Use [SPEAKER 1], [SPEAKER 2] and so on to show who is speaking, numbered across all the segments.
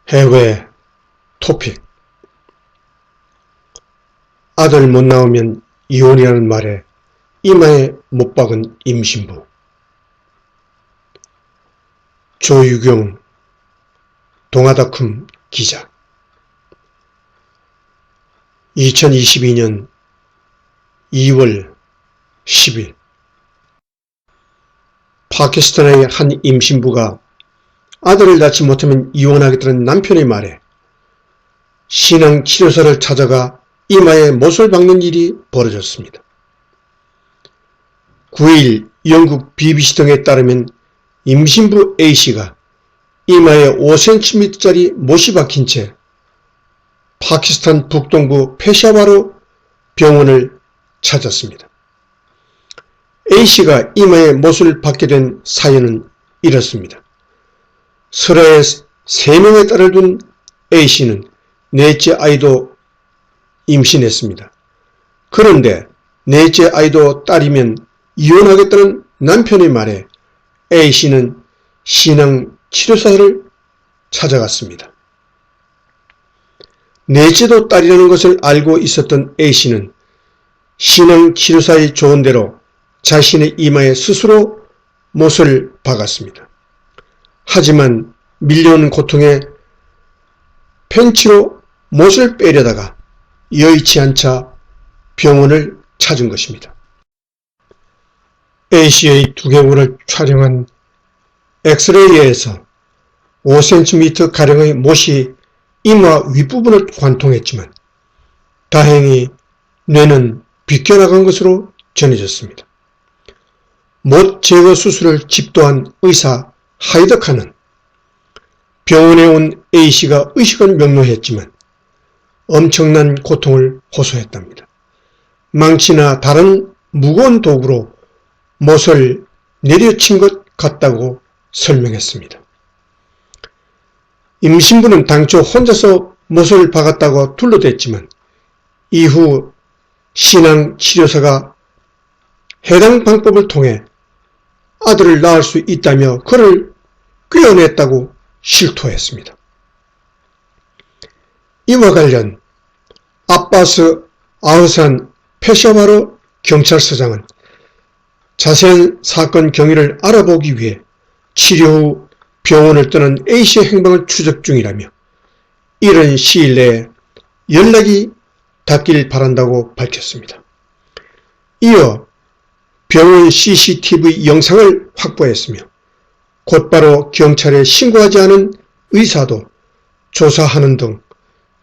[SPEAKER 1] 해외 토픽. 아들 못 나오면 이혼이라는 말에 이마에 못 박은 임신부. 조유경 동아닷컴 기자. 2022년 2월 10일 파키스탄의 한 임신부가 아들을 낳지 못하면 이혼하겠다는 남편의 말에 신앙치료사를 찾아가 이마에 못을 박는 일이 벌어졌습니다. 9일 영국 BBC 등에 따르면 임신부 A씨가 이마에 5cm짜리 못이 박힌 채 파키스탄 북동부 페샤와르 병원을 찾았습니다. A씨가 이마에 못을 박게 된 사연은 이렇습니다. 설아에 3명의 딸을 둔 A씨는 넷째 아이도 임신했습니다. 그런데 넷째 아이도 딸이면 이혼하겠다는 남편의 말에 A씨는 신앙치료사를 찾아갔습니다. 넷째도 딸이라는 것을 알고 있었던 A씨는 신앙치료사의 조언대로 자신의 이마에 스스로 못을 박았습니다. 하지만 밀려오는 고통에 펜치로 못을 빼려다가 여의치 않자 병원을 찾은 것입니다. A씨의 두개골을 촬영한 엑스레이에서 5cm가량의 못이 이마 윗부분을 관통했지만 다행히 뇌는 비껴나간 것으로 전해졌습니다. 못 제거 수술을 집도한 의사 하이드카는 병원에 온 A씨가 의식은 명료했지만 엄청난 고통을 호소했답니다. 망치나 다른 무거운 도구로 못을 내려친 것 같다고 설명했습니다. 임신부는 당초 혼자서 못을 박았다고 둘러댔지만 이후 신앙치료사가 해당 방법을 통해 아들을 낳을 수 있다며 그를 꿰어냈다고 실토했습니다. 이와 관련 아바스 아흐산 페샤와르 경찰서장은 자세한 사건 경위를 알아보기 위해 치료 후 병원을 떠난 A씨의 행방을 추적 중이라며 이른 시일 내에 연락이 닿길 바란다고 밝혔습니다. 이어 병원 CCTV 영상을 확보했으며 곧바로 경찰에 신고하지 않은 의사도 조사하는 등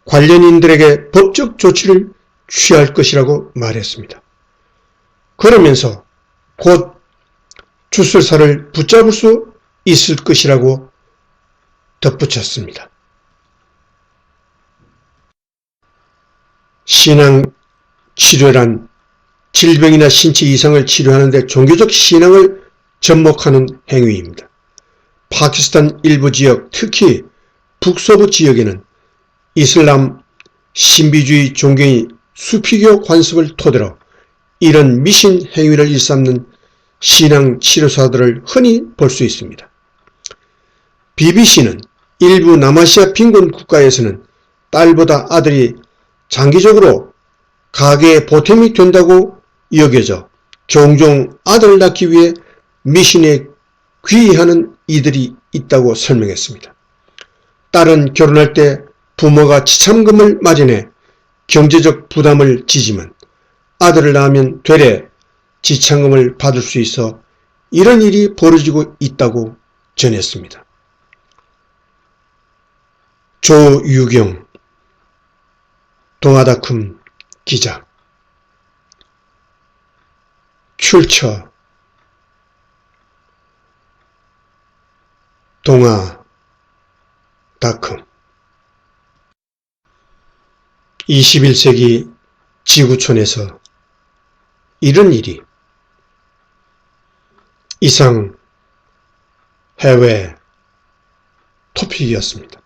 [SPEAKER 1] 관련인들에게 법적 조치를 취할 것이라고 말했습니다. 그러면서 곧 주술사를 붙잡을 수 있을 것이라고 덧붙였습니다. 신앙치료란 질병이나 신체 이상을 치료하는 데 종교적 신앙을 접목하는 행위입니다. 파키스탄 일부 지역, 특히 북서부 지역에는 이슬람 신비주의 종교인 수피교 관습을 토대로 이런 미신 행위를 일삼는 신앙치료사들을 흔히 볼 수 있습니다. BBC는 일부 남아시아 빈곤 국가에서는 딸보다 아들이 장기적으로 가계의 보탬이 된다고 여겨져 종종 아들을 낳기 위해 미신에 귀의하는 이들이 있다고 설명했습니다. 딸은 결혼할 때 부모가 지참금을 마련해 경제적 부담을 지지만 아들을 낳으면 되레 지참금을 받을 수 있어 이런 일이 벌어지고 있다고 전했습니다. 조유경 동아닷컴 기자. 출처 동아닷컴. 21세기 지구촌에서 이런 일이. 이상 해외 토픽이었습니다.